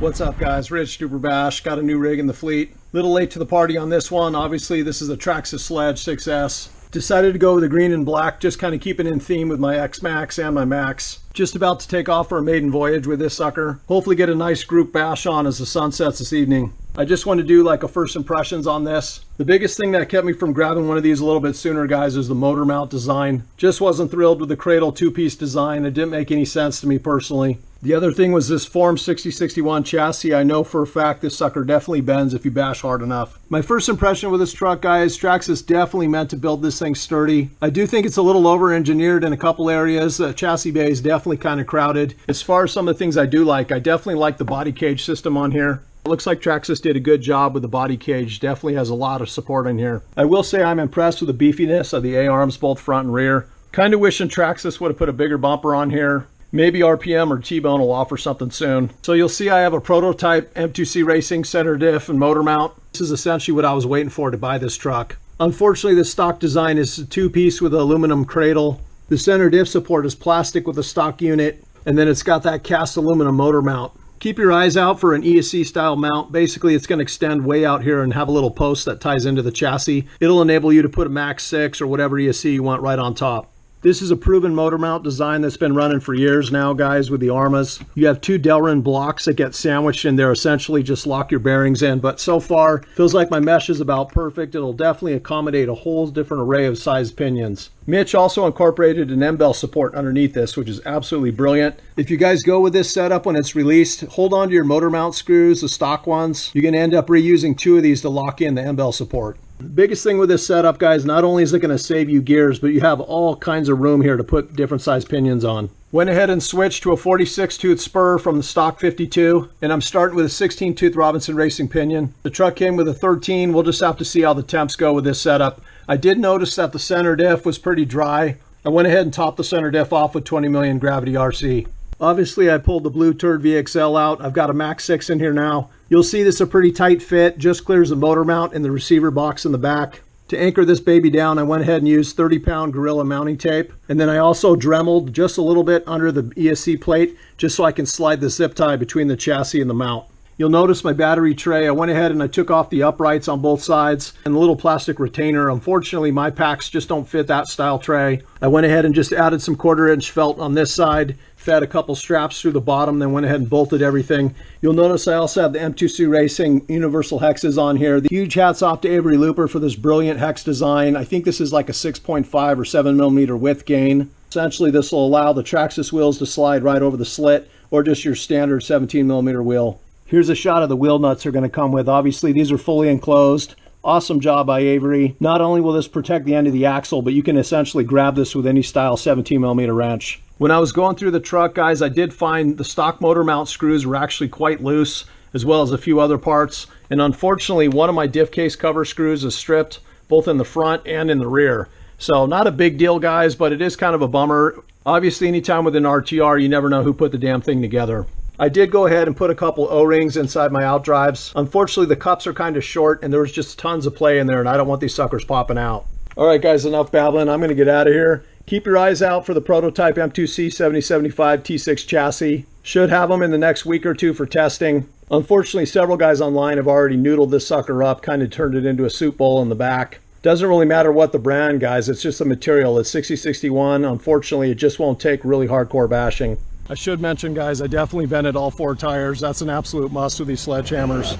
What's up guys, Rich Duper Bash, got a new rig in the fleet. Little late to the party on this one. Obviously this is a TRAXXAS SLEDGE 6S. Decided to go with the green and black, just kind of keeping in theme with my X-Max and my Max. Just about to take off for a maiden voyage with this sucker. Hopefully get a nice group bash on as the sun sets this evening. I just want to do like a first impressions on this. The biggest thing that kept me from grabbing one of these a little bit sooner, guys, is the motor mount design. Just wasn't thrilled with the cradle two-piece design. It didn't make any sense to me personally. The other thing was this Form 6061 chassis. I know for a fact this sucker definitely bends if you bash hard enough. My first impression with this truck, guys, TRAXXAS definitely meant to build this thing sturdy. I do think it's a little over-engineered in a couple areas. The chassis bay is definitely kind of crowded. As far as some of the things I do like, I definitely like the body cage system on here. It looks like TRAXXAS did a good job with the body cage. Definitely has a lot of support in here. I will say I'm impressed with the beefiness of the A-arms, both front and rear. Kind of wishing TRAXXAS would have put a bigger bumper on here. Maybe RPM or T-Bone will offer something soon. So you'll see I have a prototype M2C Racing center diff and motor mount. This is essentially what I was waiting for to buy this truck. Unfortunately, the stock design is a two-piece with an aluminum cradle. The center diff support is plastic with a stock unit, and then it's got that cast aluminum motor mount. Keep your eyes out for an ESC style mount. Basically, it's going to extend way out here and have a little post that ties into the chassis. It'll enable you to put a Max 6 or whatever ESC you want right on top. This is a proven motor mount design that's been running for years now, guys, with the Armas. You have two Delrin blocks that get sandwiched in there, essentially just lock your bearings in. But so far, feels like my mesh is about perfect. It'll definitely accommodate a whole different array of size pinions. Mitch also incorporated an M-bell support underneath this, which is absolutely brilliant. If you guys go with this setup when it's released, hold on to your motor mount screws, the stock ones. You're going to end up reusing two of these to lock in the M-bell support. The biggest thing with this setup, guys, not only is it going to save you gears, but you have all kinds of room here to put different size pinions on. Went ahead and switched to a 46 tooth spur from the stock 52, and I'm starting with a 16 tooth Robinson Racing pinion. The truck came with a 13. We'll just have to see how the temps go with this setup. I did notice that the center diff was pretty dry. I went ahead and topped the center diff off with 20 million gravity RC. Obviously, I pulled the Blue Turd VXL out. I've got a Max 6 in here now. You'll see this is a pretty tight fit, just clears the motor mount and the receiver box in the back. To anchor this baby down, I went ahead and used 30-pound Gorilla mounting tape. And then I also dremeled just a little bit under the ESC plate, just so I can slide the zip tie between the chassis and the mount. You'll notice my battery tray. I went ahead and I took off the uprights on both sides and the little plastic retainer. Unfortunately, my packs just don't fit that style tray. I went ahead and just added some 1/4-inch felt on this side, fed a couple straps through the bottom, then went ahead and bolted everything. You'll notice I also have the M2C Racing universal hexes on here. The huge hats off to Avery Looper for this brilliant hex design. I think this is like a 6.5 or 7 millimeter width gain. Essentially, this will allow the TRAXXAS wheels to slide right over the slit, or just your standard 17 millimeter wheel. Here's a shot of the wheel nuts they're going to come with. Obviously, these are fully enclosed. Awesome job by Avery. Not only will this protect the end of the axle, but you can essentially grab this with any style 17 millimeter wrench. When I was going through the truck, guys, I did find the stock motor mount screws were actually quite loose, as well as a few other parts. And unfortunately, one of my diff case cover screws is stripped, both in the front and in the rear. So not a big deal, guys, but it is kind of a bummer. Obviously, anytime with an RTR, you never know who put the damn thing together. I did go ahead and put a couple O-rings inside my outdrives. Unfortunately, the cups are kind of short and there was just tons of play in there and I don't want these suckers popping out. All right, guys, enough babbling. I'm going to get out of here. Keep your eyes out for the prototype M2C 7075 T6 chassis. Should have them in the next week or two for testing. Unfortunately, several guys online have already noodled this sucker up, kind of turned it into a soup bowl in the back. Doesn't really matter what the brand, guys. It's just the material. It's 6061. Unfortunately, it just won't take really hardcore bashing. I should mention, guys, I definitely vented all 4 tires. That's an absolute must with these sledgehammers.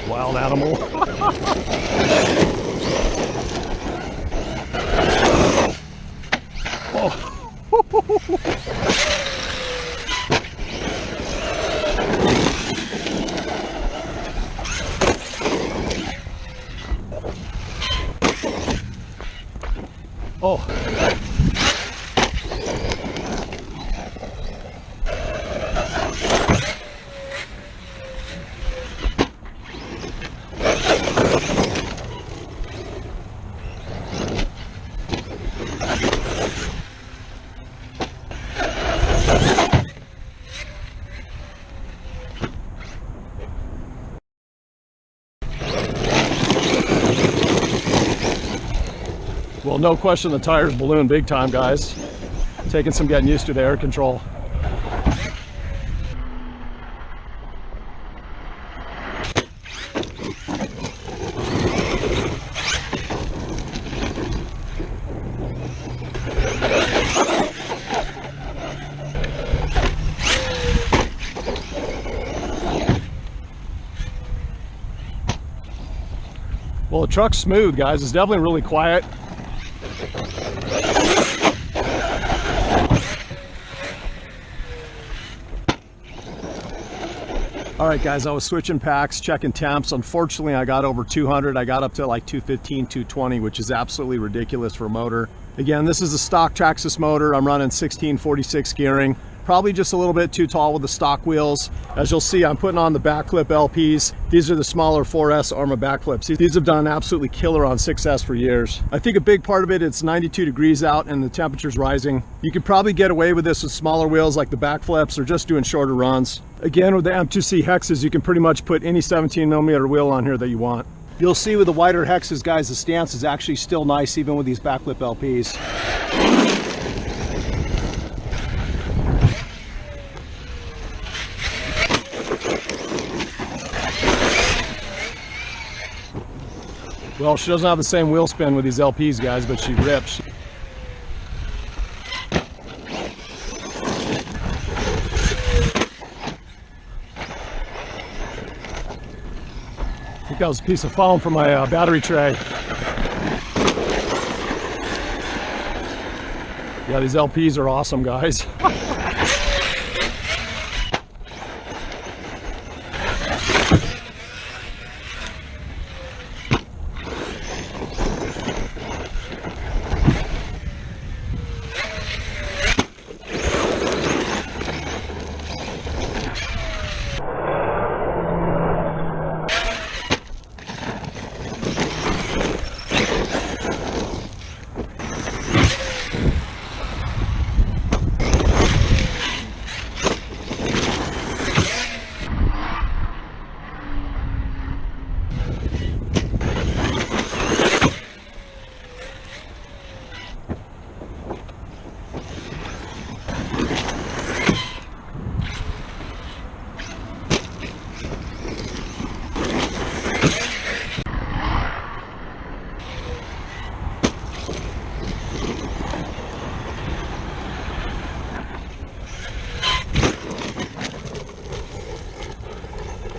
Wild animal. Oh. Oh. Well, no question the tires balloon big time, guys. Taking some getting used to the air control. Well, the truck's smooth, guys. It's definitely really quiet. All right, guys, I was switching packs, checking temps. Unfortunately, I got over 200. I got up to like 215, 220, which is absolutely ridiculous for a motor. Again, this is a stock TRAXXAS motor. I'm running 1646 gearing. Probably just a little bit too tall with the stock wheels. As you'll see, I'm putting on the backflip LPs. These are the smaller 4S Arma backflips. These have done absolutely killer on 6S for years. I think a big part of it, it's 92 degrees out and the temperature's rising. You could probably get away with this with smaller wheels like the backflips or just doing shorter runs. Again, with the M2C hexes, you can pretty much put any 17mm wheel on here that you want. You'll see with the wider hexes, guys, the stance is actually still nice even with these backflip LPs. Well, she doesn't have the same wheel spin with these LPs, guys, but she rips. I think that was a piece of foam from my battery tray. Yeah, these LPs are awesome, guys.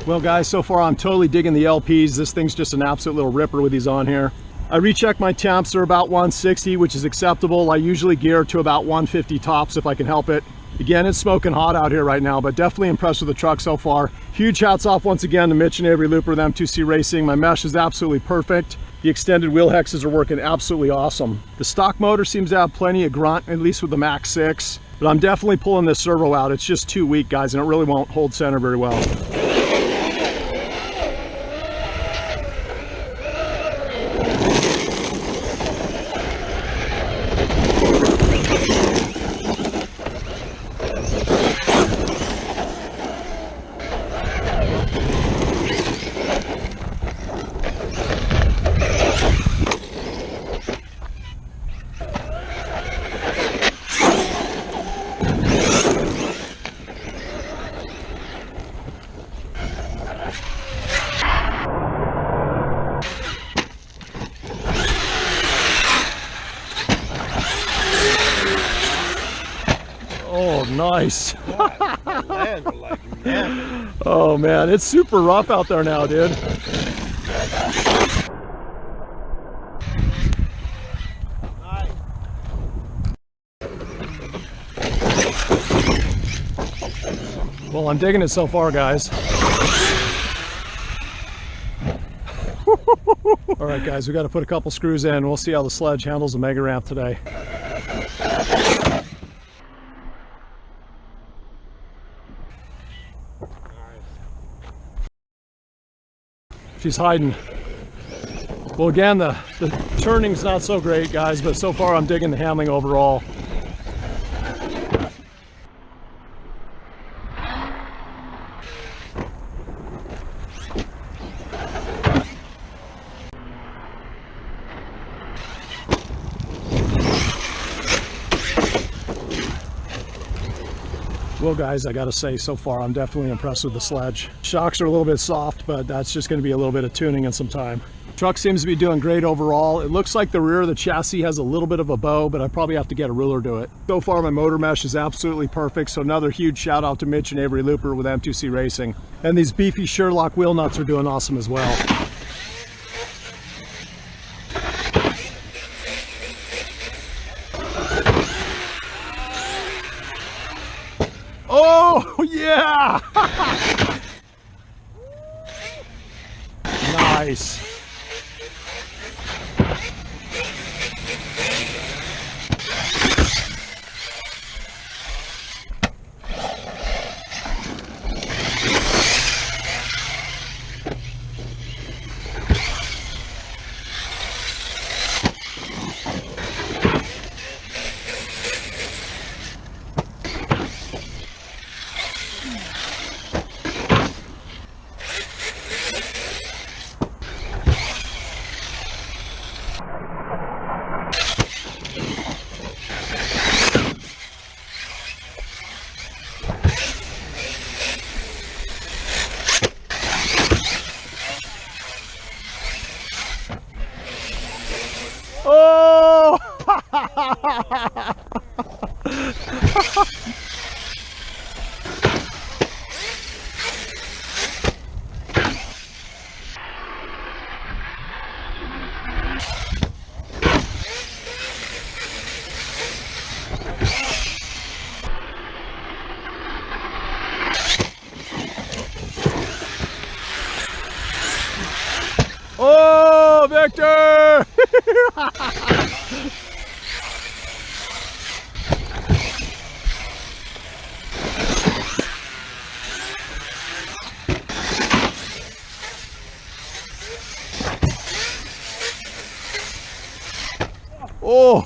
Well, guys, so far I'm totally digging the LPs. This thing's just an absolute little ripper with these on here. I recheck my temps. They're about 160, which is acceptable. I usually gear to about 150 tops if I can help it. Again, it's smoking hot out here right now, but definitely impressed with the truck so far. Huge hats off once again to Mitch and Avery Looper with M2C Racing. My mesh is absolutely perfect. The extended wheel hexes are working absolutely awesome. The stock motor seems to have plenty of grunt, at least with the Max 6, but I'm definitely pulling this servo out. It's just too weak, guys, and it really won't hold center very well. Oh, nice. Oh man, it's super rough out there now, dude. Well, I'm digging it so far, guys. All right, guys, we got to put a couple screws in. We'll see how the sledge handles the mega ramp today. She's hiding. Well, again, the turning's not so great, guys, but so far I'm digging the handling overall. Well guys, I gotta say, so far I'm definitely impressed with the sledge. Shocks are a little bit soft, but that's just gonna be a little bit of tuning and some time. Truck seems to be doing great overall. It looks like the rear of the chassis has a little bit of a bow, but I probably have to get a ruler to it. So far my motor mesh is absolutely perfect, so another huge shout out to Mitch and Avery Looper with M2C Racing. And these beefy Sherlock wheel nuts are doing awesome as well. Oh yeah! Nice. Oh! Oh, Victor! Oh!